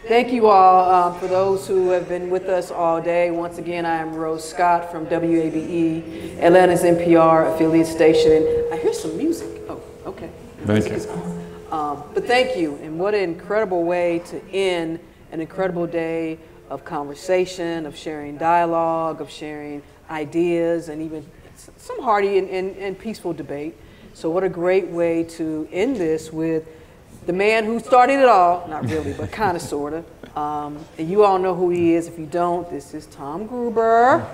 Thank you all for those who have been with us all day. Once again, I am Rose Scott from WABE, Atlanta's NPR affiliate station. I hear some music. Oh, okay. Thank you. But thank you, and what an incredible way to end an incredible day of conversation, of sharing dialogue, of sharing ideas, and even some hearty and peaceful debate. So what a great way to end this with the man who started it all, not really, but kind of, sort of. And you all know who he is. If you don't, this is Tom Gruber.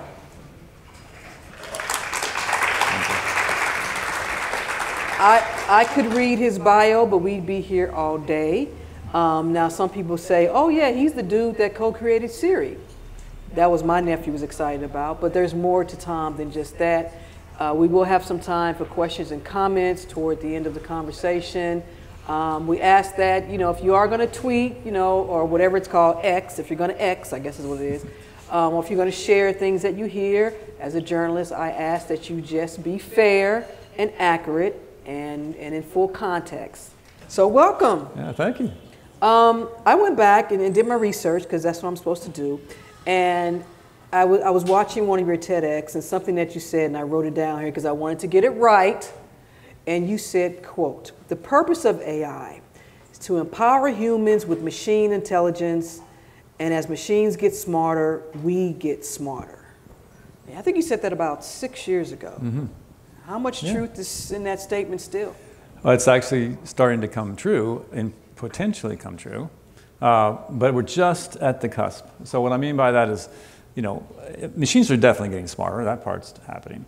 I could read his bio, but we'd be here all day. Now, some people say, oh yeah, he's the dude that co-created Siri. That was my nephew was excited about, but there's more to Tom than just that. We will have some time for questions and comments toward the end of the conversation. We ask that, if you are going to tweet, or whatever it's called, X, if you're going to X, I guess is what it is, or if you're going to share things that you hear, as a journalist, I ask that you just be fair and accurate and in full context. So welcome. Yeah, thank you. I went back and did my research, because that's what I'm supposed to do, and I was watching one of your TEDx and something that you said, and I wrote it down here because I wanted to get it right. And you said, quote, "The purpose of AI is to empower humans with machine intelligence, and as machines get smarter, we get smarter." Yeah, I think you said that about 6 years ago. Mm-hmm. How much truth is in that statement still? Well, it's actually starting to come true and potentially come true, but we're just at the cusp. So what I mean by that is, machines are definitely getting smarter. That part's happening.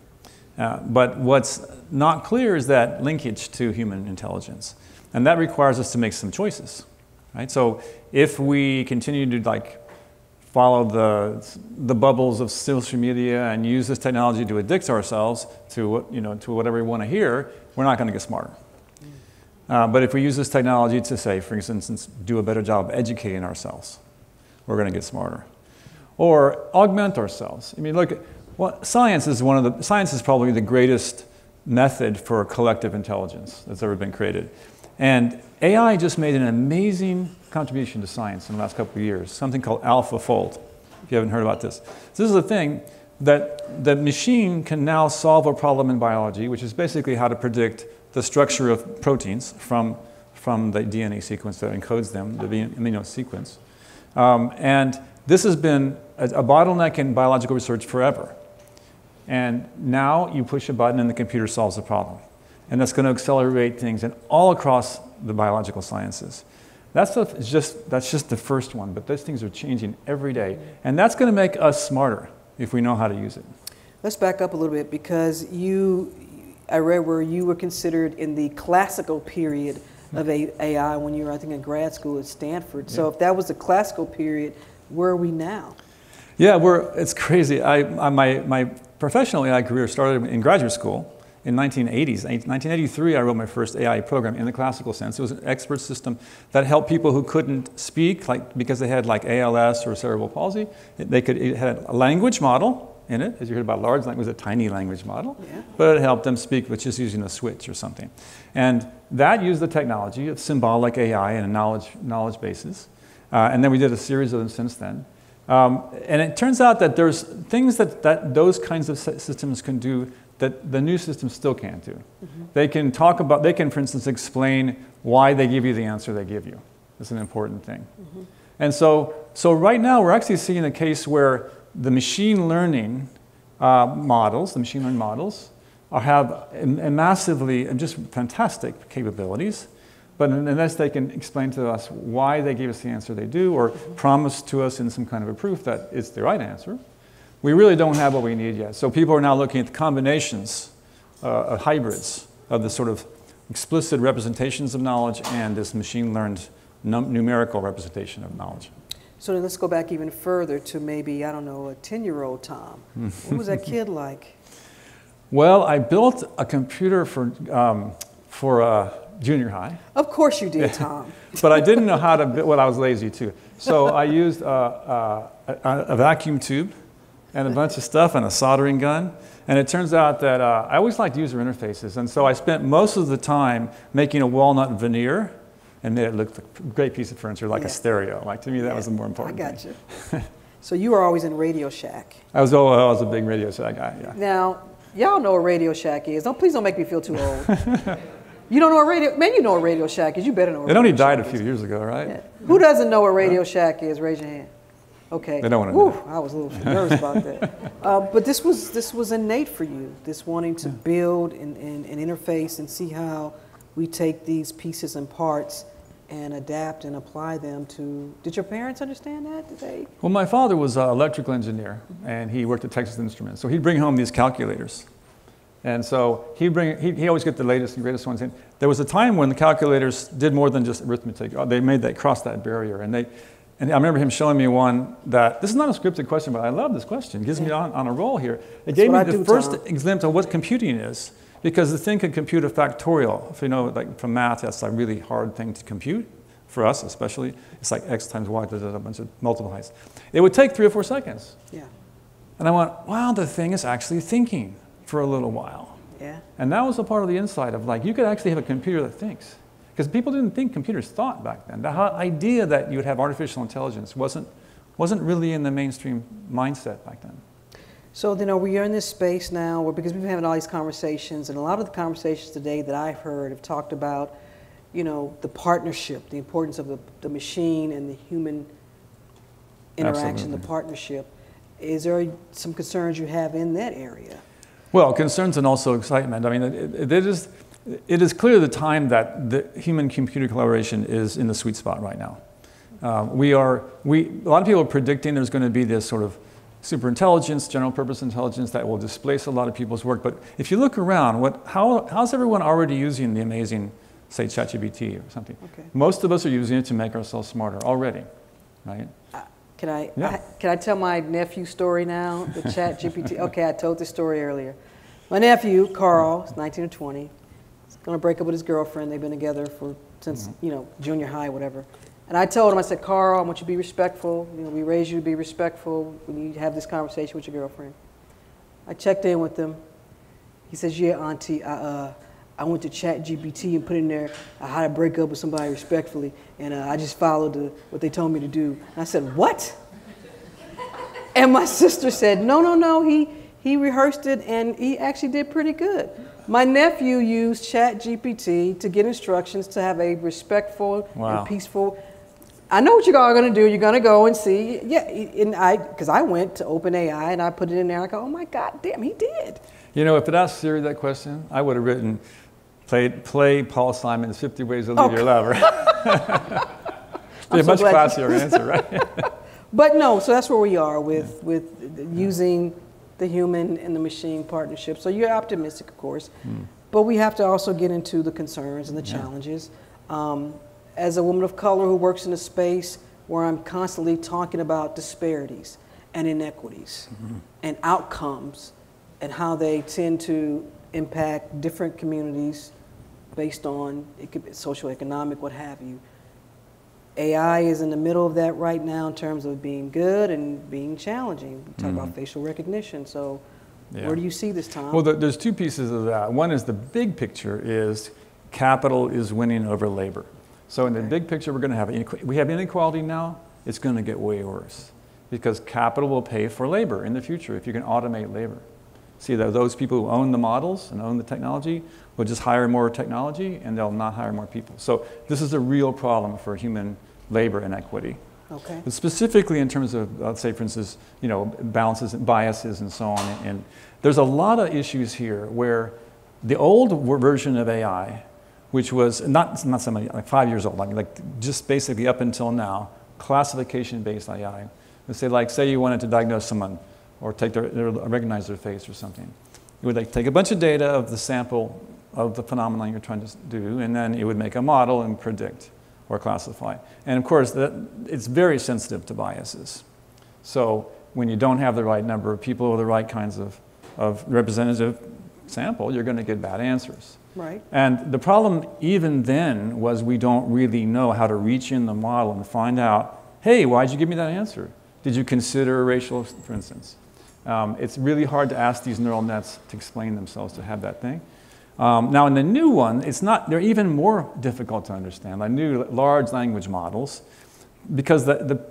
But what's not clear is that linkage to human intelligence. And that requires us to make some choices, right? So if we continue to follow the bubbles of social media and use this technology to addict ourselves to whatever we want to hear, we're not going to get smarter. But if we use this technology to, say, for instance, do a better job of educating ourselves, we're going to get smarter. Or augment ourselves. I mean, look, science is probably the greatest method for collective intelligence that's ever been created. And AI just made an amazing contribution to science in the last couple of years, something called AlphaFold, if you haven't heard about this. This is the thing that the machine can now solve a problem in biology, which is basically how to predict the structure of proteins from the DNA sequence that encodes them, the amino sequence. And this has been a bottleneck in biological research forever. And now you push a button and the computer solves the problem. And that's going to accelerate things all across the biological sciences. That's just the first one, but those things are changing every day. And that's going to make us smarter if we know how to use it. Let's back up a little bit, because I read where you were considered in the classical period of AI when you were, I think, in grad school at Stanford. So if that was the classical period, where are we now? Yeah, it's crazy. My professional AI career started in graduate school in 1980s. 1983, I wrote my first AI program in the classical sense. It was an expert system that helped people who couldn't speak, because they had ALS or cerebral palsy. It had a language model in it, as you heard about large language, a tiny language model, but it helped them speak with just using a switch or something. And that used the technology of symbolic AI and a knowledge bases. And then we did a series of them since then. And it turns out that there's things that those kinds of systems can do that the new systems still can't do. Mm-hmm. They can, for instance, explain why they give you the answer they give you. That's an important thing. Mm-hmm. And so right now we're actually seeing a case where the machine learning models have massively and just fantastic capabilities. But unless they can explain to us why they gave us the answer they do, or promise to us in some kind of a proof that it's the right answer, we really don't have what we need yet. So people are now looking at the combinations, hybrids of the sort of explicit representations of knowledge and this machine-learned numerical representation of knowledge. So then let's go back even further to maybe, I don't know, a 10-year-old Tom. What was that kid like? Well, I built a computer for junior high. Of course you did, Tom. But I didn't know how to build, well, I was lazy too. So I used a vacuum tube and a bunch of stuff and a soldering gun. And it turns out that I always liked user interfaces. And so I spent most of the time making a walnut veneer and made it look like a great piece of furniture, like a stereo. Like to me, that was the more important I got thing. you. So you were always in Radio Shack. I was a big Radio Shack guy, yeah. Now, y'all know what Radio Shack is. Please don't make me feel too old. You don't know what you know what Radio Shack is. You better know what it Radio only died Shack a few years ago, right? Yeah. Who doesn't know what Radio Shack is? Raise your hand. Okay. They don't want to know. I was a little nervous about that. But this was innate for you, this wanting to build and interface and see how we take these pieces and parts and adapt and apply them to. Did your parents understand that? Did they? Well, my father was an electrical engineer, and he worked at Texas Instruments. So he'd bring home these calculators. And so he'd always get the latest and greatest ones in. There was a time when the calculators did more than just arithmetic. They made that, crossed that barrier. And I remember him showing me one that, this is not a scripted question, but I love this question. It gives me on a roll here. It gave me the first glimpse of what computing is. Because the thing can compute a factorial. If you know, like from math, that's a really hard thing to compute, for us especially. It's like x times y, there's a bunch of multiplies. It would take 3 or 4 seconds. Yeah. And I went, wow, the thing is actually thinking for a little while. Yeah. And that was a part of the insight of like, you could actually have a computer that thinks. Because people didn't think computers thought back then. The idea that you would have artificial intelligence wasn't really in the mainstream mindset back then. So, we are in this space now because we've been having all these conversations, and a lot of the conversations today that I've heard have talked about, the partnership, the importance of the machine and the human interaction, Absolutely. the partnership. Is there some concerns you have in that area? Well, concerns and also excitement. I mean, it is clear the time that the human-computer collaboration is in the sweet spot right now. A lot of people are predicting there's going to be this sort of super intelligence, general purpose intelligence that will displace a lot of people's work. But if you look around, how's everyone already using the amazing, say, ChatGPT or something? Okay. Most of us are using it to make ourselves smarter already, right? Can I tell my nephew's story now, the ChatGPT? Okay, I told this story earlier. My nephew, Carl, is 19 or 20. He's going to break up with his girlfriend. They've been together since junior high, whatever. And I told him, I said, Carl, I want you to be respectful. We raised you to be respectful when you have this conversation with your girlfriend. I checked in with him. He says, yeah, Auntie, I went to ChatGPT and put in there how to break up with somebody respectfully, and I just followed what they told me to do. And I said, what? And my sister said, no, he rehearsed it, and he actually did pretty good. My nephew used ChatGPT to get instructions to have a respectful and peaceful. I know what you all are going to do. You're going to go and see. Yeah, because I went to OpenAI and I put it in there. I go, oh my God, damn, he did. If it asked Siri that question, I would have written, play Paul Simon's 50 Ways to Leave Your Lover. Be a much classier answer, right? But no, so that's where we are with using the human and the machine partnership. So you're optimistic, of course, but we have to also get into the concerns and the challenges. As a woman of color who works in a space where I'm constantly talking about disparities and inequities and outcomes and how they tend to impact different communities based on, it could be socioeconomic, what have you. AI is in the middle of that right now in terms of being good and being challenging. We talk about facial recognition. So where do you see this, Tom? Well, there's two pieces of that. One is the big picture is capital is winning over labor. So in the big picture, we're going to have inequality now. It's going to get way worse because capital will pay for labor in the future if you can automate labor. See that those people who own the models and own the technology will just hire more technology and they'll not hire more people. So this is a real problem for human labor inequity. Okay. But specifically in terms of, let's say, for instance, balances and biases and so on. And there's a lot of issues here where the old version of AI, which was not so many, like 5 years old, like just basically up until now, classification-based AI. Let's say you wanted to diagnose someone or recognize their face or something. You would take a bunch of data of the sample of the phenomenon you're trying to do, and then it would make a model and predict or classify. And of course, it's very sensitive to biases. So when you don't have the right number of people or the right kinds of representative sample, you're going to get bad answers. Right. And the problem even then was we don't really know how to reach in the model and find out, hey, why'd you give me that answer? Did you consider racial, for instance? It's really hard to ask these neural nets to explain themselves to have that thing. Now in the new one, they're even more difficult to understand, like new large language models, because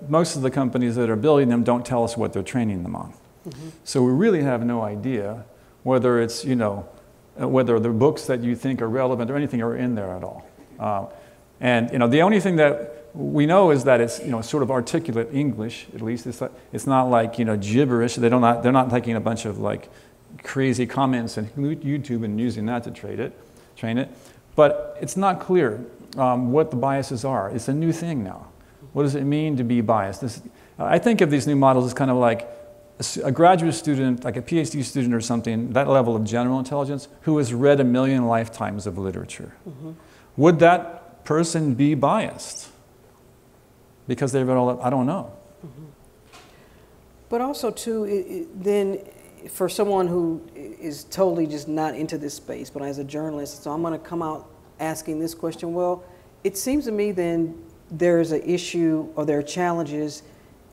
most of the companies that are building them don't tell us what they're training them on. Mm-hmm. So we really have no idea whether it's, whether the books that you think are relevant or anything are in there at all. And the only thing that we know is that it's sort of articulate English. At least it's not like gibberish. They're not taking a bunch of like crazy comments in YouTube and using that to train it. But it's not clear what the biases are. It's a new thing now. What does it mean to be biased? I think of these new models as kind of like a graduate student, like a PhD student or something, that level of general intelligence, who has read 1 million lifetimes of literature. Mm-hmm. Would that person be biased? Because they've read all that? I don't know. Mm-hmm. But also, too, then for someone who is totally just not into this space, but as a journalist, so I'm going to come out asking this question, well, it seems to me then there's an issue or there are challenges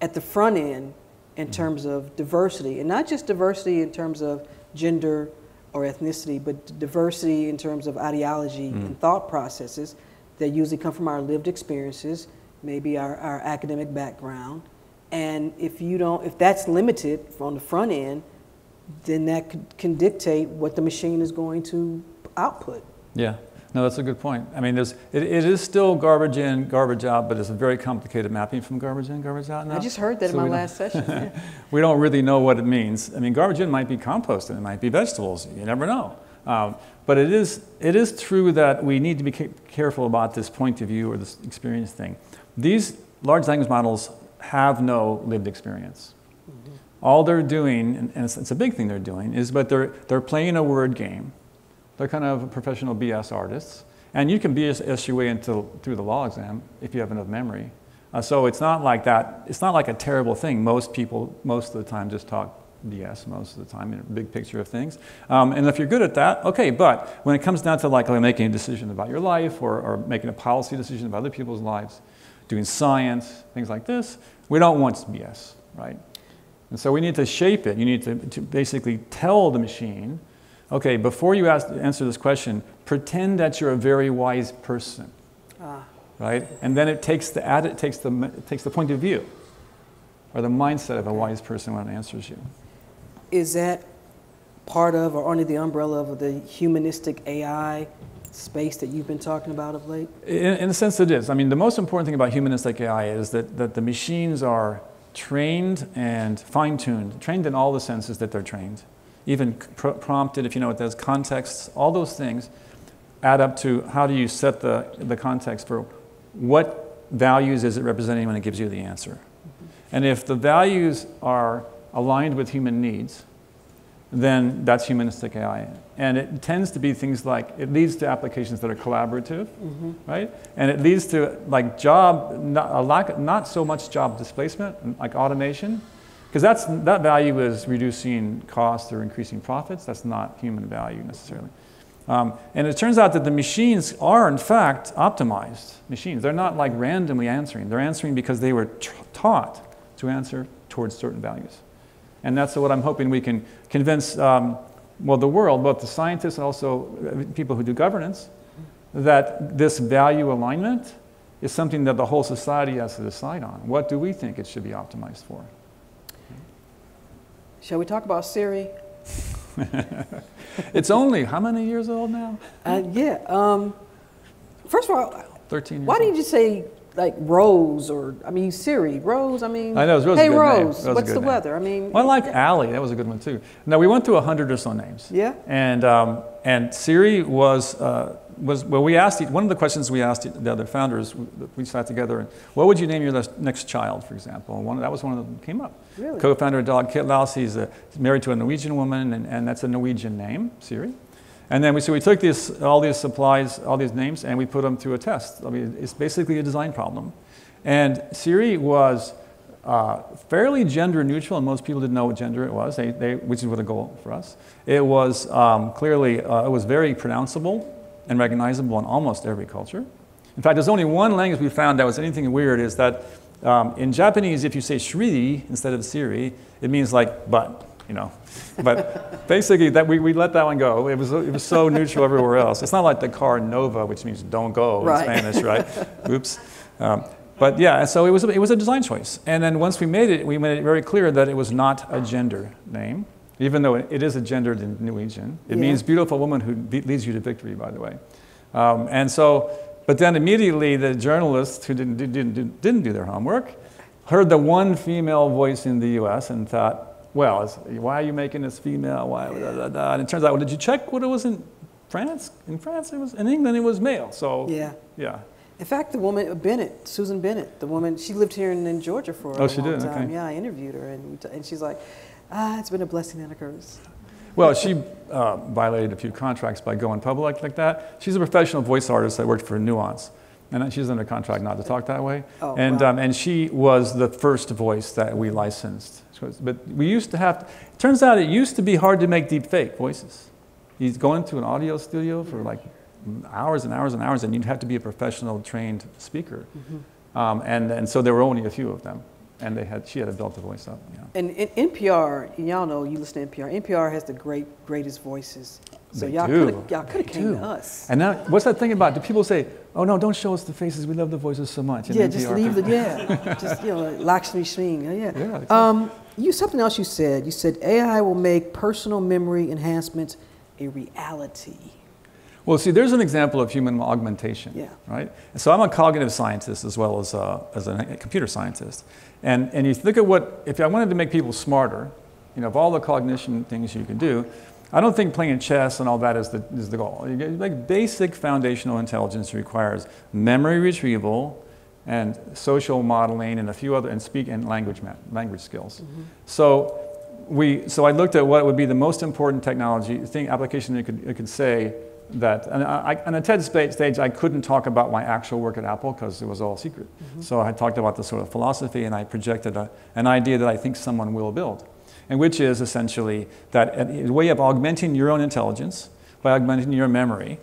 at the front end in terms of diversity, and not just diversity in terms of gender or ethnicity, but diversity in terms of ideology and thought processes that usually come from our lived experiences, maybe our academic background. And if that's limited on the front end, then that can dictate what the machine is going to output. Yeah, no, that's a good point. I mean, it is still garbage in, garbage out, but it's a very complicated mapping from garbage in, garbage out now. I just heard that in my last session. Yeah. We don't really know what it means. I mean, garbage in might be compost and it might be vegetables. You never know. But it is true that we need to be careful about this point of view or this experience thing. These large language models have no lived experience. Mm-hmm. All they're doing, and it's a big thing they're doing, is they're playing a word game. They're kind of professional BS artists. And you can BS your way through the law exam if you have enough memory. So it's not like that. It's not like a terrible thing. Most people, most of the time, just talk BS most of the time in a big picture of things. And if you're good at that, okay, but when it comes down to like making a decision about your life or making a policy decision about other people's lives, doing science, things like this, we don't want BS, right? And so we need to shape it. You need to basically tell the machine, okay, before you answer this question, pretend that you're a very wise person, right? And then it takes the point of view or the mindset of a wise person when it answers you. Is that part of or under the umbrella of the humanistic AI space that you've been talking about of late? In a sense it is. I mean, the most important thing about humanistic AI is that the machines are trained and fine-tuned, trained in all the senses that they're trained, even prompted, if you know what that is, contexts, all those things add up to how do you set the context for what values is it representing when it gives you the answer. Mm-hmm. And if the values are aligned with human needs, then that's humanistic AI. And it tends to be things like, it leads to applications that are collaborative, right? And it leads to like not so much job displacement, like automation, because that value is reducing costs or increasing profits. That's not human value necessarily. And it turns out that the machines are in fact optimized machines. They're not like randomly answering. They're answering because they were taught to answer towards certain values. And that's what I'm hoping we can convince, the world, both the scientists and also people who do governance, that this value alignment is something that the whole society has to decide on. What do we think it should be optimized for? Shall we talk about Siri? It's only how many years old now? First of all, 13 years why old. didn't you say like Rose Siri? Rose, I know, Rose hey is a good Rose, name. what's the name. weather? Well, I like Allie, that was a good one too. Now we went through 100 or so names. Yeah. And Siri was we asked, one of the questions we asked the other founders, we sat together, and what would you name your next child, for example? That was one of them that came up. Really? Co-founder Dag Kitlaus, he's married to a Norwegian woman, and that's a Norwegian name, Siri. And then we took all these supplies, all these names, and we put them through a test. I mean, it's basically a design problem. And Siri was fairly gender neutral, and most people didn't know what gender it was, which is what a goal for us. It was clearly, it was very pronounceable and recognizable in almost every culture. In fact, there's only one language we found that was anything weird, is that in Japanese, if you say Shri instead of Siri, it means like but. you know. But basically, that we let that one go. It was so neutral everywhere else. It's not like the car Nova, which means don't go in Spanish, right? Oops. But yeah, so it was a design choice. And then once we made it very clear that it was not a gender name, even though it is a gendered in Norwegian. It means beautiful woman who leads you to victory, by the way. And so, but then immediately the journalists who didn't do their homework heard the one female voice in the US and thought, well, why are you making this female? Why? And it turns out, well, did you check what it was in France? In France, it was, in England, it was male. So, yeah. In fact, the woman, Bennett, Susan Bennett, the woman, she lived here in Georgia for a long time. Okay. Yeah, I interviewed her, and she's like, it's been a blessing and a curse. Well, she violated a few contracts by going public like that. She's a professional voice artist that worked for Nuance, and she's under contract not to talk that way. Oh, and wow. And she was the first voice that we licensed. But we used to have, it turns out it used to be hard to make deep fake voices. You'd go into an audio studio for like hours and hours and hours, and you'd have to be a professional trained speaker. Mm-hmm. And so there were only a few of them. And she had built the voice up. Yeah. And NPR, y'all know, you listen to NPR. NPR has the greatest voices. So y'all could have came to us. And now, what's that thing about? Do people say, "Oh no, don't show us the faces. We love the voices so much"? Yeah, just leave it. Yeah, just Lakshmi Singh. Yeah. Something else you said. You said AI will make personal memory enhancements a reality. Well, see, there's an example of human augmentation, right? So I'm a cognitive scientist as well as a computer scientist. And you think of if I wanted to make people smarter, of all the cognition things you can do, I don't think playing chess and all that is the goal. Like basic foundational intelligence requires memory retrieval and social modeling and a few other, and speak and language skills. Mm-hmm. So I looked at what would be the most important application it could say that, and on a TED stage, I couldn't talk about my actual work at Apple because it was all secret. Mm-hmm. So I talked about the sort of philosophy, and I projected an idea that I think someone will build, and which is essentially that a way of augmenting your own intelligence by augmenting your memory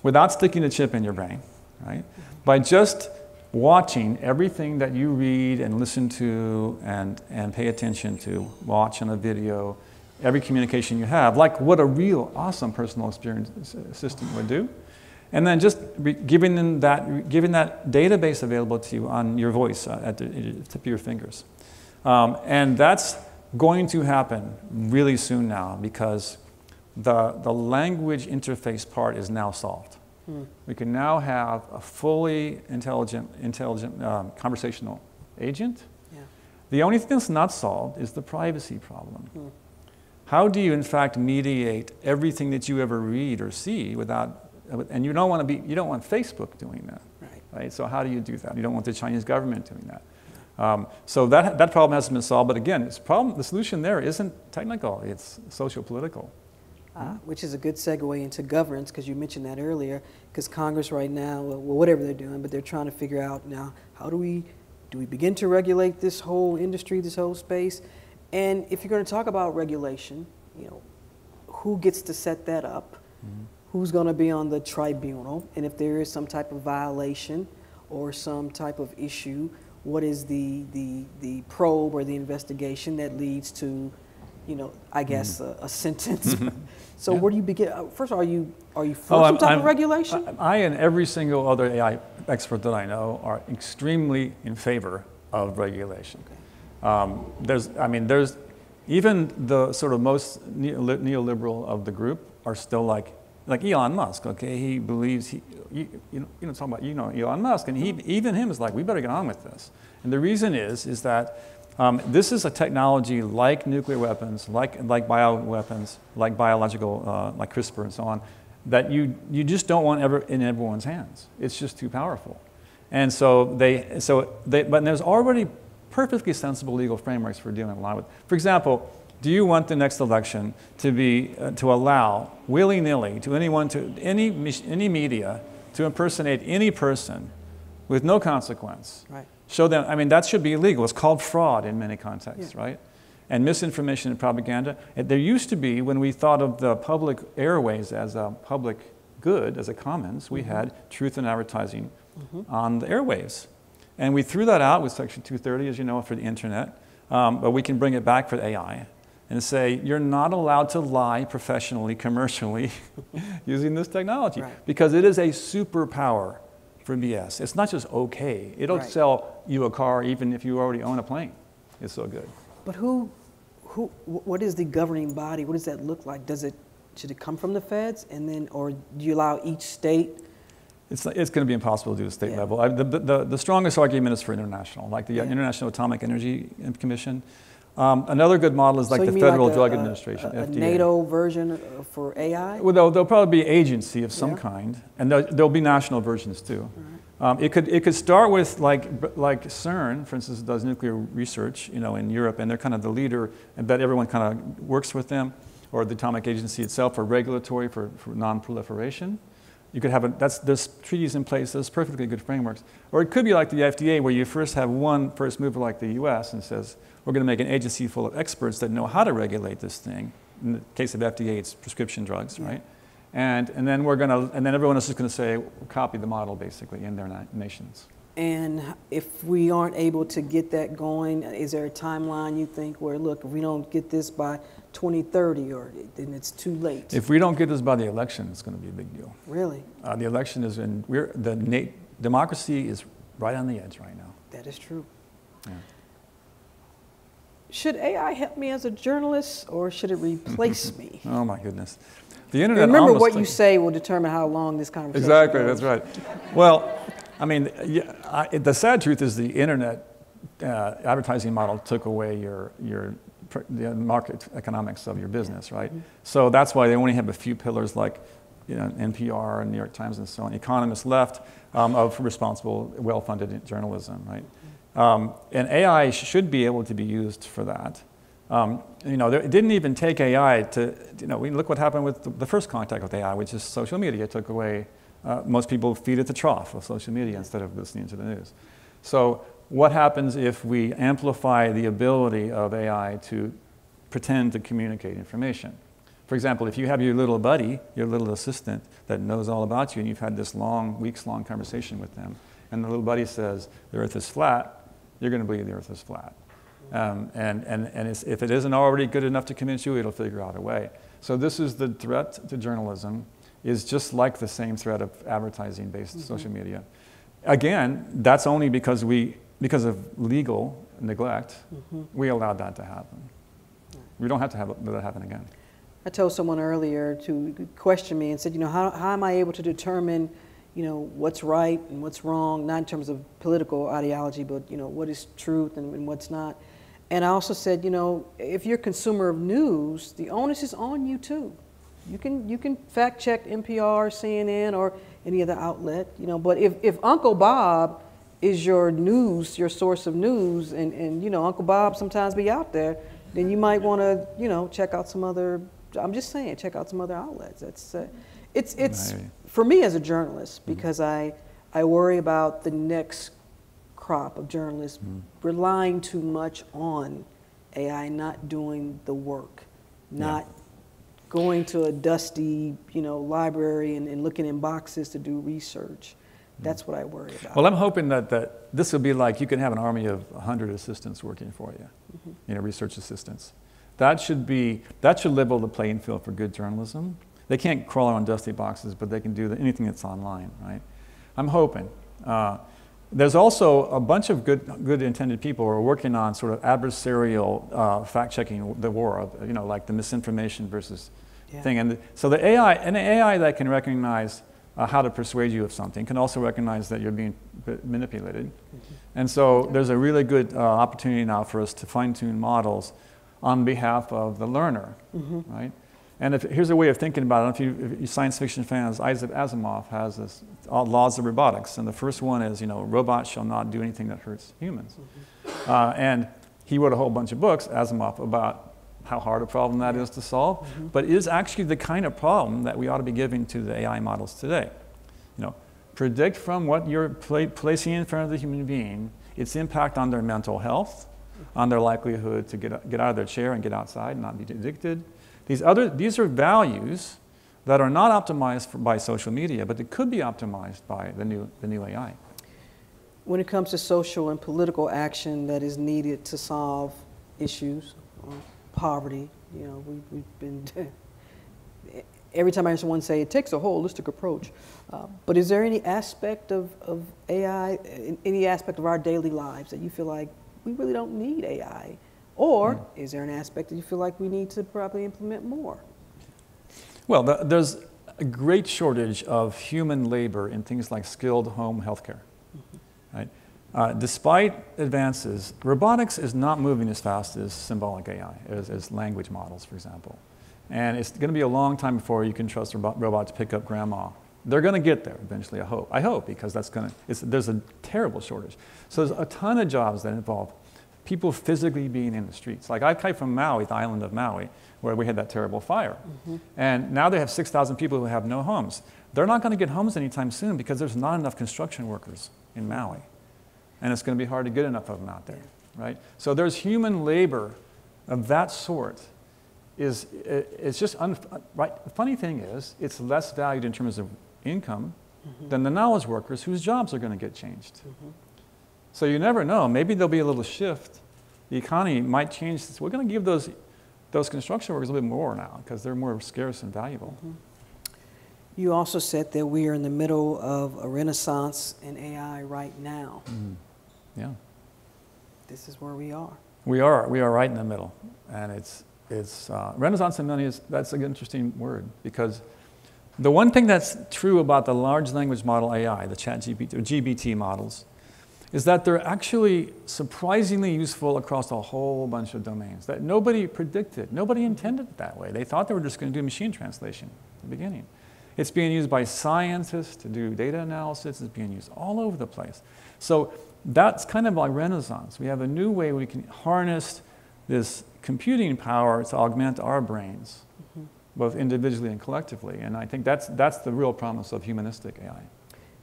without sticking a chip in your brain, right? Mm-hmm. By just watching everything that you read and listen to and pay attention to, watch on a video, every communication you have, like what a real awesome personal experience assistant would do. And then just giving that database available to you on your voice at the tip of your fingers. And that's going to happen really soon now because the language interface part is now solved. We can now have a fully intelligent conversational agent. Yeah. The only thing that's not solved is the privacy problem. How do you, in fact, mediate everything that you ever read or see without, and you don't want Facebook doing that, right? So how do you do that? You don't want the Chinese government doing that. So that problem hasn't been solved, but again, the solution there isn't technical, it's social-political. Which is a good segue into governance, because you mentioned that earlier, because Congress right now, well, whatever they're doing, but they're trying to figure out now, how do we begin to regulate this whole industry, this whole space? And if you're going to talk about regulation, who gets to set that up? Mm-hmm. Who's going to be on the tribunal? And if there is some type of violation or some type of issue, what is the probe or the investigation that leads to, I guess, a sentence? So where do you begin? First of all, are you for some type of regulation? I and every single other AI expert that I know are extremely in favor of regulation. Okay. There's even the sort of most neoliberal of the group are still like Elon Musk. Okay, he believes talking about Elon Musk, and even him is like, we better get on with this. And the reason is that this is a technology like nuclear weapons, like bioweapons, like biological, like CRISPR and so on, that you just don't want ever in everyone's hands. It's just too powerful. And but there's already perfectly sensible legal frameworks for dealing a lot with. For example, do you want the next election to allow willy-nilly to any media to impersonate any person with no consequence? Right. Show them. That should be illegal. It's called fraud in many contexts, right? And misinformation and propaganda. There used to be, when we thought of the public airways as a public good, as a commons, we had truth in advertising on the airwaves. And we threw that out with Section 230, as you know, for the internet, but we can bring it back for AI. and say, you're not allowed to lie professionally, commercially, using this technology. Right. Because it is a superpower for BS. It's not just okay. It'll Right. sell you a car even if you already own a plane. It's so good. But what is the governing body? What does that look like? Should it come from the feds, and then, or do you allow each state? It's going to be impossible to do at state Yeah. level. The strongest argument is for international, like the International Atomic Energy Commission. Another good model is like the Federal Drug Administration, a FDA. NATO version for AI? Well, there'll probably be agency of some kind, and there'll be national versions too. Right. It could start with like CERN, for instance, does nuclear research, in Europe, and they're kind of the leader, and that everyone kind of works with them, or the Atomic Agency itself for regulatory for non-proliferation. You could have there's treaties in place, there's perfectly good frameworks. Or it could be like the FDA, where you first have one first mover like the US and says, we're going to make an agency full of experts that know how to regulate this thing. In the case of FDA, it's prescription drugs, right? And then everyone else is going to say, copy the model basically in their nations. And if we aren't able to get that going, is there a timeline you think where, look, if we don't get this by 2030, or then it's too late? If we don't get this by the election, it's going to be a big deal. Really? The election is democracy is right on the edge right now. That is true. Yeah. Should AI help me as a journalist, or should it replace me? Oh my goodness. The internet. Remember, what you say will determine how long this conversation Exactly, goes. that's right. Well, I mean, the sad truth is the internet advertising model took away the market economics of your business, right? Mm-hmm. So that's why they only have a few pillars like NPR and New York Times and so on, economists left, of responsible, well-funded journalism, right? And AI should be able to be used for that. It didn't even take AI to, look what happened with the first contact with AI, which is social media. It took away, most people feed at the trough of social media instead of listening to the news. So what happens if we amplify the ability of AI to pretend to communicate information? For example, if you have your little buddy, your little assistant that knows all about you, and you've had this weeks-long conversation with them, and the little buddy says, the earth is flat, you're going to believe the earth is flat. If it isn't already good enough to convince you, it'll figure out a way. So this is the threat to journalism, is just like the same threat of advertising-based social media. Again, that's only because of legal neglect, we allowed that to happen. We don't have to let that happen again. I told someone earlier to question me and said, how am I able to determine what's right and what's wrong, not in terms of political ideology, but, what is truth and what's not. And I also said, if you're a consumer of news, the onus is on you too. You can fact check NPR, CNN, or any other outlet, but if Uncle Bob is your source of news, and Uncle Bob sometimes be out there, then you might want to, check out some other, I'm just saying, check out some other outlets. It's for me as a journalist, because I worry about the next crop of journalists relying too much on AI, not doing the work, not going to a dusty, library and looking in boxes to do research. That's what I worry about. Well, I'm hoping that this will be like you can have an army of 100 assistants working for you, research assistants. That should level the playing field for good journalism. They can't crawl around dusty boxes, but they can do anything that's online, right? I'm hoping. There's also a bunch of good intended people who are working on sort of adversarial fact-checking the war of, like the misinformation versus thing. And so an AI that can recognize how to persuade you of something can also recognize that you're being manipulated. And so there's a really good opportunity now for us to fine-tune models on behalf of the learner, right? And here's a way of thinking about it. If you science fiction fans, Isaac Asimov has this laws of robotics, and the first one is, robots shall not do anything that hurts humans. And he wrote a whole bunch of books, Asimov, about how hard a problem that is to solve, but it is actually the kind of problem that we ought to be giving to the AI models today. Predict from what you're placing in front of the human being, its impact on their mental health, on their likelihood to get out of their chair and get outside and not be addicted. These are values that are not optimized by social media, but that could be optimized by the new AI. When it comes to social and political action that is needed to solve issues, poverty, You know, we've been, every time I hear someone say it takes a holistic approach. But is there any aspect of AI, in any aspect of our daily lives that you feel like we really don't need AI? Or is there an aspect that you feel like we need to probably implement more? Well, there's a great shortage of human labor in things like skilled home healthcare, right? Despite advances, robotics is not moving as fast as symbolic AI, as language models, for example. And it's going to be a long time before you can trust a robot to pick up grandma. They're going to get there eventually, I hope. I hope, because there's a terrible shortage. So there's a ton of jobs that involve people physically being in the streets. Like I came from Maui, the island of Maui, where we had that terrible fire. And now they have 6,000 people who have no homes. They're not going to get homes anytime soon because there's not enough construction workers in Maui. And it's going to be hard to get enough of them out there, right? So there's human labor of that sort. It's just, right? The funny thing is, it's less valued in terms of income than the knowledge workers whose jobs are going to get changed. So you never know. Maybe there'll be a little shift. The economy might change. So we're going to give those construction workers a little bit more now because they're more scarce and valuable. You also said that we are in the middle of a renaissance in AI right now. Yeah. This is where we are. We are right in the middle. And it's renaissance in many that's an interesting word, because the one thing that's true about the large language model AI, the ChatGPT or GBT models, is that they're actually surprisingly useful across a whole bunch of domains that nobody predicted. Nobody intended it that way. They thought they were just going to do machine translation at the beginning. It's being used by scientists to do data analysis. It's being used all over the place. So that's kind of like renaissance. We have a new way we can harness this computing power to augment our brains, both individually and collectively. And I think that's the real promise of humanistic AI.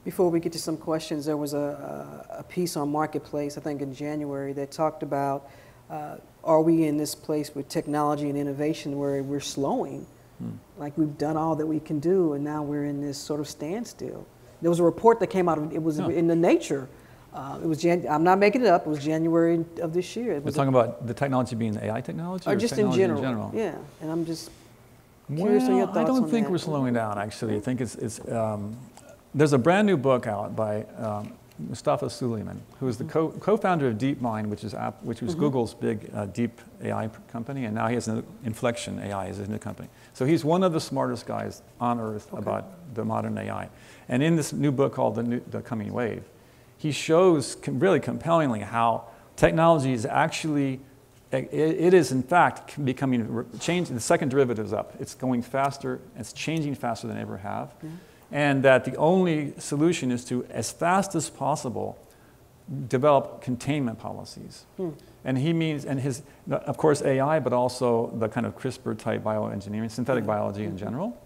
Before we get to some questions, there was a piece on Marketplace, I think in January, that talked about, are we in this place with technology and innovation where we're slowing? Like we've done all that we can do, and now we're in this sort of standstill. There was a report that came out of, it was in the Nature. I'm not making it up, it was January of this year. We're talking about the technology being the AI technology? Or just in general? Yeah, and I'm just curious on your thoughts on that. I don't think we're slowing down, actually. I think there's a brand new book out by Mustafa Suleyman, who is the co-founder of DeepMind, which was Google's big deep AI company, and now he has Inflection AI as his new company. So he's one of the smartest guys on earth about the modern AI. And in this new book called The Coming Wave, he shows really compellingly how technology is actually, it is in fact becoming, the second derivative is up. It's going faster, it's changing faster than ever have. And that the only solution is to, as fast as possible, develop containment policies. And he means, and of course AI, but also the kind of CRISPR type bioengineering, synthetic biology in general.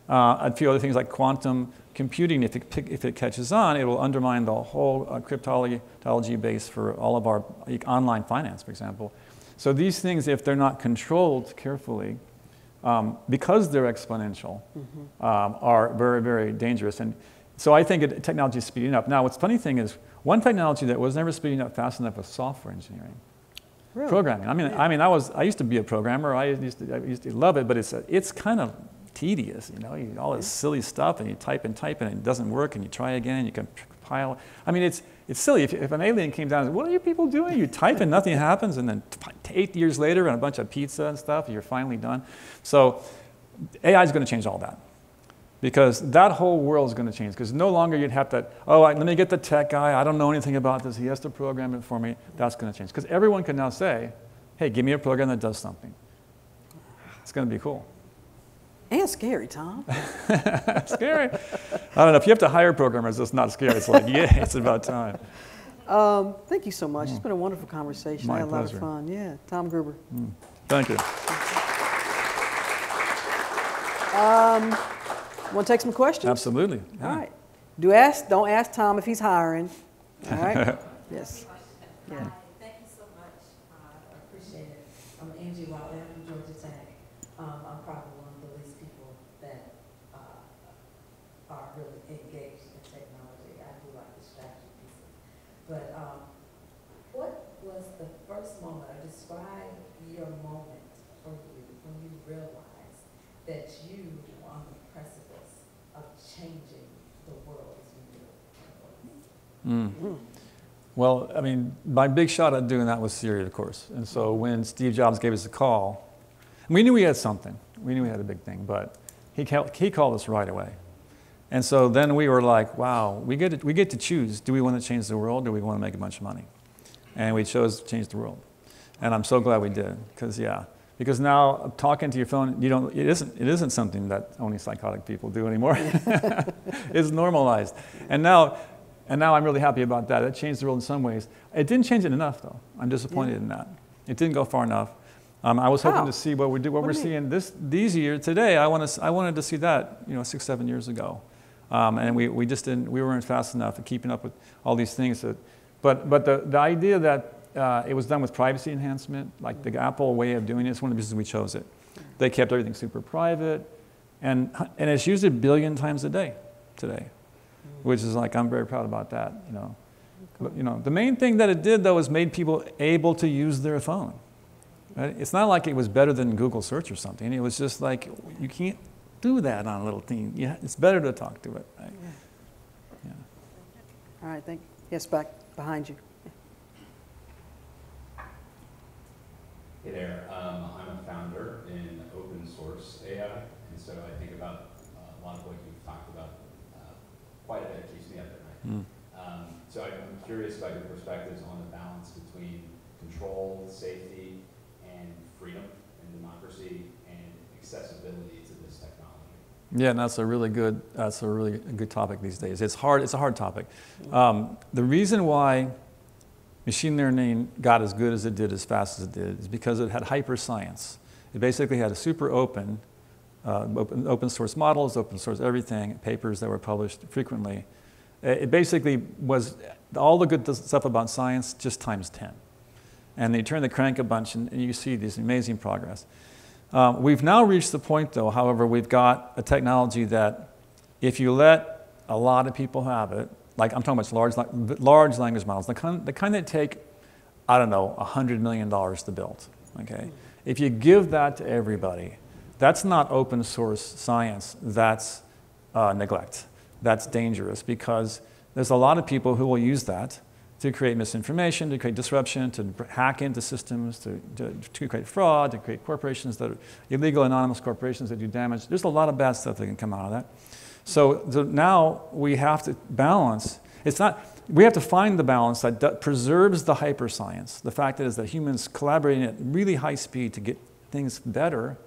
A few other things like quantum computing, if it catches on, it will undermine the whole cryptology base for all of our online finance, for example. So these things, if they're not controlled carefully, because they're exponential, are very, very dangerous. And so I think technology is speeding up. Now, what's funny thing is, one technology that was never speeding up fast enough was software engineering. Really? Programming. I used to be a programmer. I used to love it, but it's kind of tedious, you know, all this silly stuff, and you type and it doesn't work, and you try again, and you can compile. I mean, it's silly. If an alien came down and said, what are you people doing? You type and nothing happens, and then 8 years later, and a bunch of pizza and stuff, you're finally done. So AI is going to change all that, because that whole world is going to change, because no longer you'd have to, let me get the tech guy, I don't know anything about this, he has to program it for me. That's going to change, because everyone can now say, hey, give me a program that does something. It's going to be cool. And scary, Tom. Scary. I don't know. If you have to hire programmers, it's not scary. It's like, yeah, it's about time. Thank you so much. It's been a wonderful conversation. My I had a lot pleasure. of fun. Yeah, Tom Gruber. Thank you. Want to take some questions? Absolutely. Yeah. All right. Don't ask Tom if he's hiring. All right? Yes. Yeah. Thank you so much. I appreciate it. I'm Angie Wilder from Georgia Tech. I'm probably one of the least people that are really engaged in technology. I do like the strategy pieces. But what was the first moment, or describe your moment for you when you realized that you were on the precipice of changing the world as you knew it? Mm. Well, I mean, my big shot at doing that was Siri, of course. And so when Steve Jobs gave us a call, we knew we had something. We knew we had a big thing, but he called us right away. And so then we were like, wow, we get to choose. Do we want to change the world, or do we want to make a bunch of money? And we chose to change the world. And I'm so glad we did, because now talking to your phone, it isn't something that only psychotic people do anymore. It's normalized. And now I'm really happy about that. It changed the world in some ways. It didn't change it enough, though. I'm disappointed in that. It didn't go far enough. I was hoping to see what we're seeing these years today. I wanted to see that 6, 7 years ago, and we just didn't. We weren't fast enough at keeping up with all these things. But the idea that it was done with privacy enhancement, like the Apple way of doing it, is one of the reasons we chose it. They kept everything super private, and it's used 1 billion times a day today, which is like, I'm very proud about that. But the main thing that it did, though, is made people able to use their phone. Right? It's not like it was better than Google search or something. It was just like, you can't do that on a little thing. It's better to talk to it. Right? Yeah. All right, yes, back behind you. Hey there, I'm a founder in open source AI, and so I think about a lot of what you've talked about quite a bit. It keeps me up at night. So I'm curious about your perspectives on the balance between control, safety, and freedom and democracy and accessibility to this technology. Yeah, and that's a really good topic these days. It's a hard topic. The reason why machine learning got as good as it did, as fast as it did, is because it had hyper science. It basically had a super open source models, open source everything, papers that were published frequently. It basically was all the good stuff about science just times 10. And they turn the crank a bunch, and you see this amazing progress. We've now reached the point, though, however, we've got a technology that if you let a lot of people have it, like I'm talking about large language models, the kind that take, I don't know, $100 million to build, okay? If you give that to everybody, that's not open source science, that's neglect. That's dangerous, because there's a lot of people who will use that to create misinformation, to create disruption, to hack into systems, to create fraud, to create corporations that are illegal, anonymous corporations that do damage. There's a lot of bad stuff that can come out of that. So now we have to balance. We have to find the balance that preserves the hyper science. The fact is that humans collaborating at really high speed to get things better,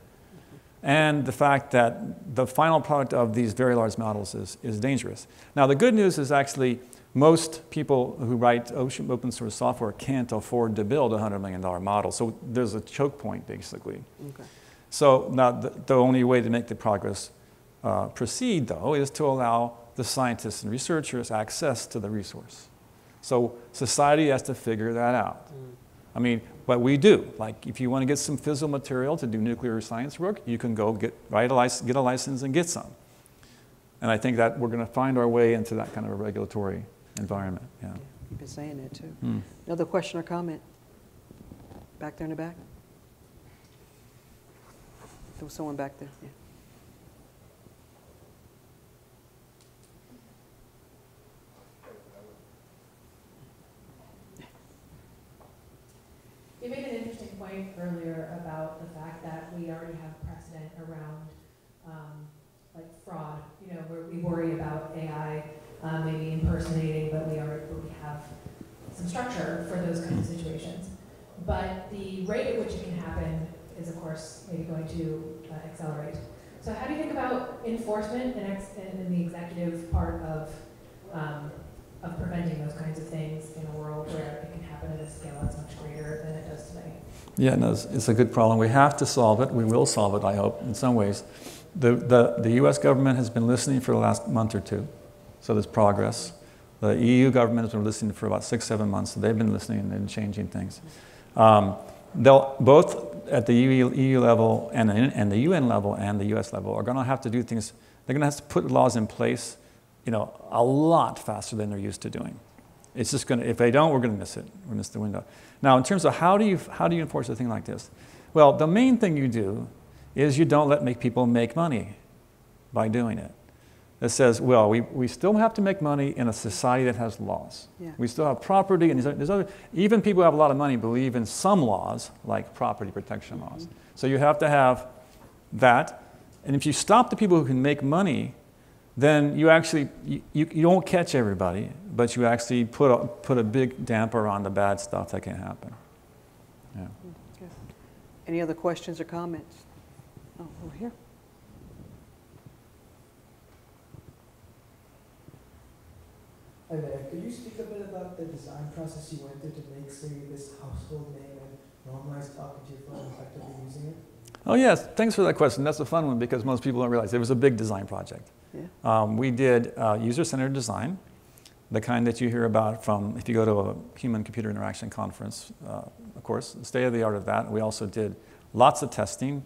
and the fact that the final product of these very large models is dangerous. Now, the good news is actually most people who write open source software can't afford to build a $100 million model. So there's a choke point, basically. Okay. So now the only way to make the progress proceed, though, is to allow the scientists and researchers access to the resource. So society has to figure that out. I mean, what we do, like if you want to get some fissile material to do nuclear science work, you can go get a license and get some. And I think that we're going to find our way into that kind of a regulatory environment. Yeah. You've been saying that too. Another question or comment? Back there in the back? There was someone back there. Yeah. You made an interesting point earlier about the fact that we already have precedent around like fraud, where we worry about AI maybe impersonating, but we have some structure for those kinds of situations. But the rate at which it can happen is, of course, maybe going to accelerate. So how do you think about enforcement and the executive part of preventing those kinds of things in a world where it can happen at a scale that's much greater than it does today? Yeah, no, it's a good problem. We have to solve it. We will solve it, I hope, in some ways. The U.S. government has been listening for the last month or two, so there's progress. The EU government has been listening for about 6, 7 months, so they've been listening and changing things. They'll, both at the EU level and the UN level and the US level, are going to have to do things. They're going to have to put laws in place, a lot faster than they're used to doing. It's just going to, if they don't, we're going to miss it. We're going to miss the window. Now, in terms of how do you enforce a thing like this? Well, the main thing you do is you don't make people make money by doing it. It says, well, we still have to make money in a society that has laws. Yeah. We still have property, and there's other, even people who have a lot of money believe in some laws, like property protection laws. So you have to have that. And if you stop the people who can make money, then you actually, you don't catch everybody, but you actually put a big damper on the bad stuff that can happen. Yeah. Good. Any other questions or comments? Oh, over here. Hi there. Could you speak a bit about the design process you went through to make Siri this household name and normalize talking to your phone and effectively using it? Oh yes, thanks for that question. That's a fun one because most people don't realize it was a big design project. Yeah. We did user-centered design, the kind that you hear about from, if you go to a human-computer interaction conference, of course, state of the art of that. We also did lots of testing,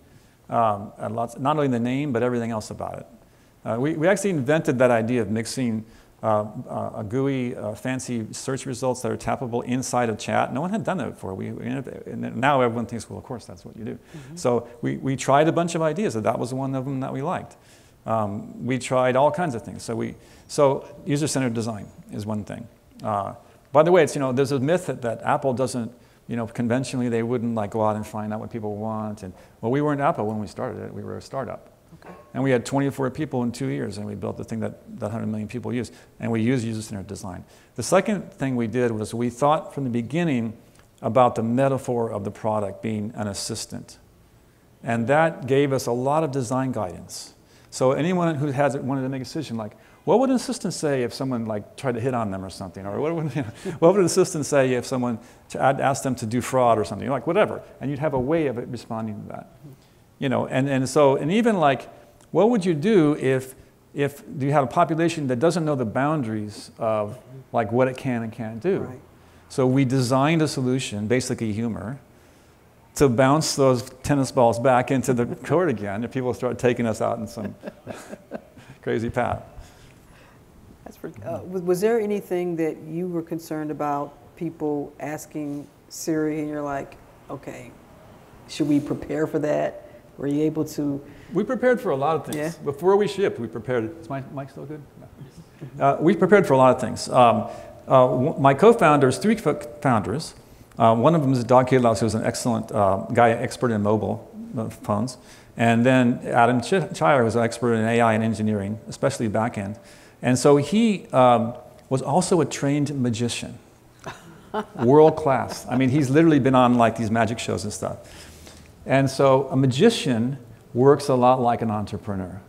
and not only the name, but everything else about it. We actually invented that idea of mixing a GUI, fancy search results that are tappable inside of chat. No one had done that before. And now everyone thinks, well, of course, that's what you do. Mm-hmm. So we tried a bunch of ideas, and that was one of them that we liked. We tried all kinds of things. So user-centered design is one thing. By the way, it's, there's a myth that Apple doesn't, conventionally they wouldn't like go out and find out what people want. And well, we weren't Apple when we started it. We were a startup. Okay. And we had 24 people in 2 years, and we built the thing that 100 million people use. And we used user-centered design. The second thing we did was we thought from the beginning about the metaphor of the product being an assistant. And that gave us a lot of design guidance. So anyone who wanted to make a decision, like, what would an assistant say if someone tried to hit on them or something? Or what would an assistant say if someone asked them to do fraud or something? Whatever. And you'd have a way of responding to that. And even what would you do if you have a population that doesn't know the boundaries of what it can and can't do? Right. So we designed a solution, basically humor, to bounce those tennis balls back into the court again if people start taking us out in some crazy path. That's pretty, was there anything that you were concerned about people asking Siri and you're like, okay, should we prepare for that? Were you able to? We prepared for a lot of things. Yeah. Before we shipped, we prepared. Is my mic still good? No. We prepared for a lot of things. My co-founders, 3 founders, one of them is Doug Kidlouse, who's an excellent guy, expert in mobile phones. And then Adam Chire, who's an expert in AI and engineering, especially back-end. And so he was also a trained magician, world class. I mean, he's literally been on these magic shows and stuff. And so a magician works a lot like an entrepreneur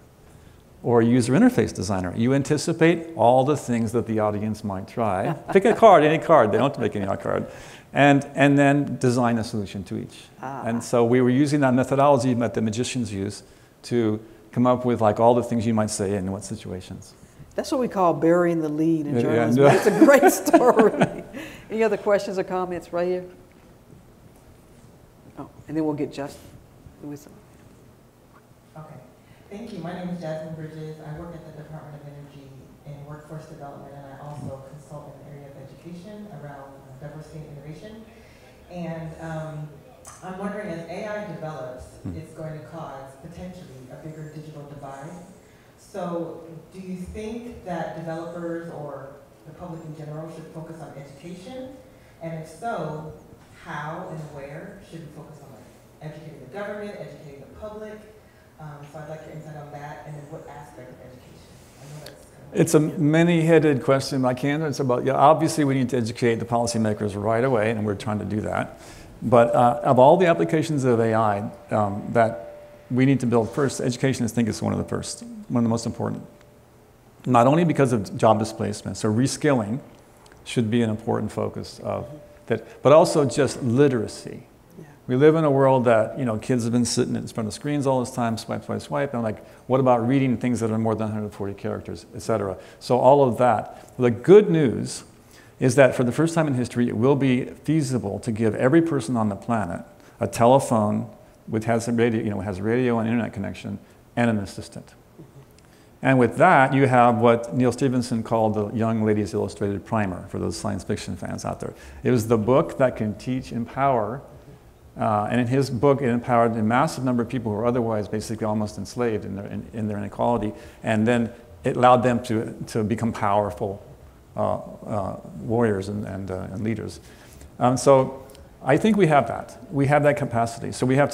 or a user interface designer. You anticipate all the things that the audience might try. Pick a card, any card. They don't have to pick any card. And then design a solution to each. And so we were using that methodology that the magicians use to come up with all the things you might say in what situations. That's what we call burying the lead in journalism. Yeah. It's a great story. Any other questions or comments right here? Oh, and then we'll get Justin. Okay. Thank you. My name is Jasmine Bridges. I work at the Department of Energy in Workforce Development, and I also consult in the area of education around diversity and innovation. And I'm wondering, as AI develops, it's going to cause potentially a bigger digital divide. So do you think that developers or the public in general should focus on education? And if so, how and where should we focus on educating the government, educating the public? So I'd like your insight on that, and then what aspect of education? I know that's it's a many-headed question. I can't answer about, obviously we need to educate the policymakers right away, and we're trying to do that. But of all the applications of AI that we need to build first, education I think is one of the most important. Not only because of job displacement, so reskilling should be an important focus of that, but also just literacy. Yeah. We live in a world that, kids have been sitting in front of screens all this time, swipe, swipe, swipe, and what about reading things that are more than 140 characters, et cetera. So all of that. The good news is that for the first time in history, it will be feasible to give every person on the planet a telephone which has a radio, has radio and internet connection, and an assistant. And with that, you have what Neil Stephenson called the Young Ladies Illustrated Primer, for those science fiction fans out there. It was the book that can teach, empower And in his book, it empowered a massive number of people who were otherwise basically almost enslaved in their inequality. And then it allowed them to become powerful warriors and leaders. So I think we have that. We have that capacity. So we have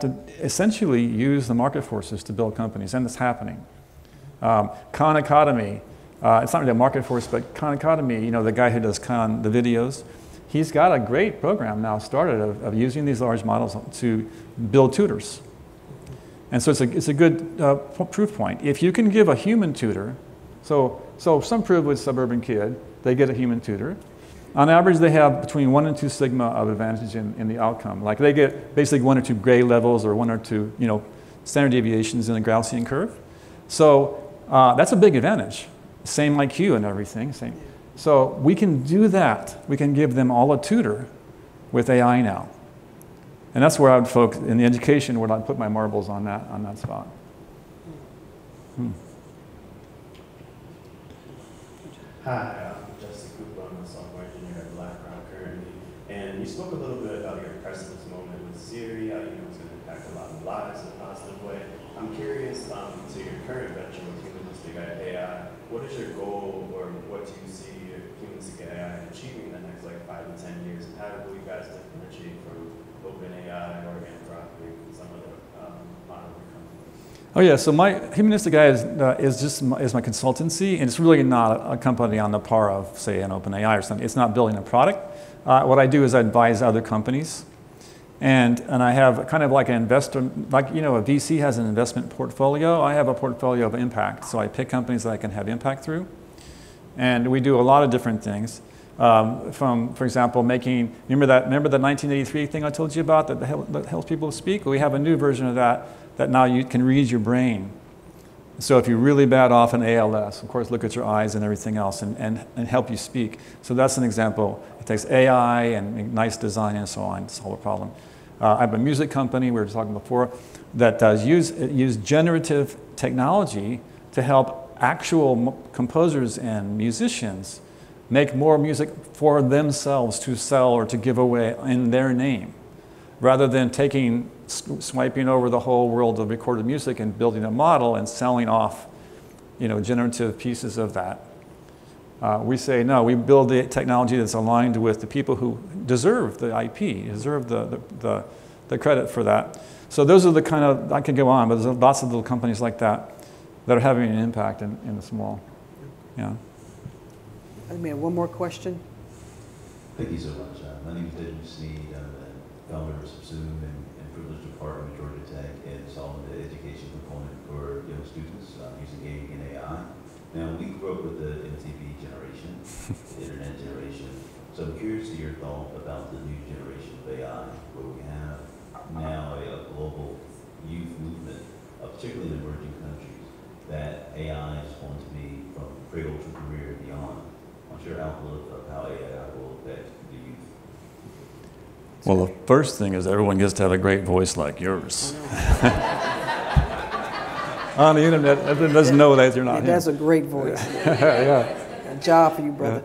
to essentially use the market forces to build companies, and it's happening. Khan Academy, it's not really a market force, but Khan Academy, you know, the guy who does Khan, the videos, he's got a great program now started of using these large models to build tutors. And so it's a good proof point. If you can give a human tutor, so some privileged suburban kid, they get a human tutor. On average, they have between 1 and 2 sigma of advantage in the outcome. Like they get basically 1 or 2 gray levels or 1 or 2, you know, standard deviations in the Gaussian curve. So that's a big advantage. Same IQ and everything. Same. So we can do that. We can give them all a tutor with AI now. And that's where I would focus, in the education, where I'd put my marbles on that spot. Hi, I'm Gruber. I'm a software engineer at BlackRock currently. And you spoke a little bit about your precedence moment with Siri, how you know it's going to impact a lot of lives in a positive way. I'm curious to your current venture with humanistic AI. What is your goal, or what do you see humanistic AI achieving in the next 5 to 10 years? And how will you guys differentiate from OpenAI or Anthropic and some of the modern companies? Oh yeah, so my humanistic AI is my consultancy, and it's really not a company on the par of, say, an OpenAI or something. It's not building a product. What I do is I advise other companies, and I have kind of like an investor, like, you know, a VC has an investment portfolio. I have a portfolio of impact, so I pick companies that I can have impact through, and we do a lot of different things. From, for example, remember the 1983 thing I told you about that helps people speak? Well, we have a new version of that now you can read your brain. So if you're really bad off in ALS, of course, look at your eyes and everything else and help you speak. So that's an example. It takes AI and nice design and so on to solve a problem. I have a music company, we were talking before, that does use generative technology to help actual composers and musicians make more music for themselves to sell or to give away in their name, rather than swiping over the whole world of recorded music and building a model and selling off, you know, generative pieces of that. We say, no, we build the technology that's aligned with the people who deserve the IP, deserve the credit for that. So those are the kind of, I could go on, but there's lots of little companies like that that are having an impact in the small. Yeah. Let me have one more question. Thank you so much. My name is David Sneed. I'm the founder of Subsume and privileged to partner with Georgia Tech in solving the education component for young students using gaming and AI. Now, we grew up with the MTV generation, the internet generation. So I'm curious to your thought about the new generation of AI, where we have now a global youth movement, particularly in emerging countries, that AI is going to be from cradle to career and beyond. What's your outlook of how AI will affect the youth? Well, the first thing is everyone gets to have a great voice like yours. On the internet, everyone doesn't know that you're not him. That's a great voice. Yeah. A job for you, brother.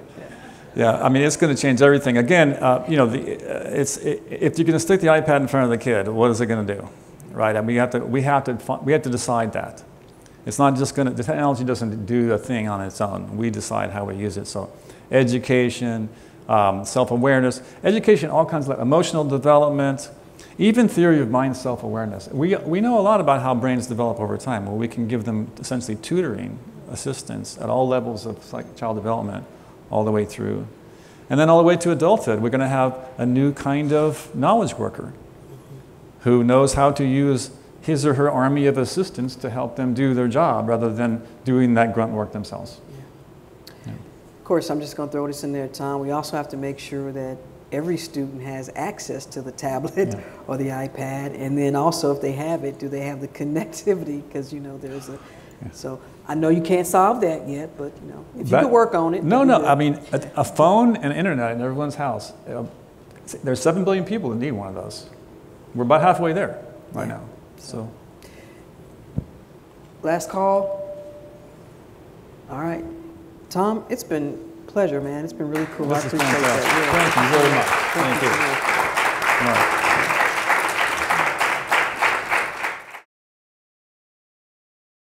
Yeah, I mean, it's going to change everything. Again, you know, if you're going to stick the iPad in front of the kid, what is it going to do, right? And we have to decide that. It's not just going to. The technology doesn't do the thing on its own. We decide how we use it. So, education, self-awareness, education, all kinds of emotional development, even theory of mind self-awareness. We know a lot about how brains develop over time. Well, we can give them essentially tutoring, assistance at all levels of child development, all the way through. And then all the way to adulthood, we're going to have a new kind of knowledge worker who knows how to use his or her army of assistants to help them do their job rather than doing that grunt work themselves. Yeah. Of course, I'm just going to throw this in there, Tom. We also have to make sure that every student has access to the tablet or the iPad, and then also if they have it, do they have the connectivity? Because, you know, there's a... So I know you can't solve that yet, but, you know, if you could work on it. No, I mean, a phone and internet in everyone's house. There's 7 billion people that need one of those. We're about halfway there right now. So, last call. All right, Tom, it's been a pleasure, man. It's been really cool. This is fantastic. Thank you very much. Thank you. All right.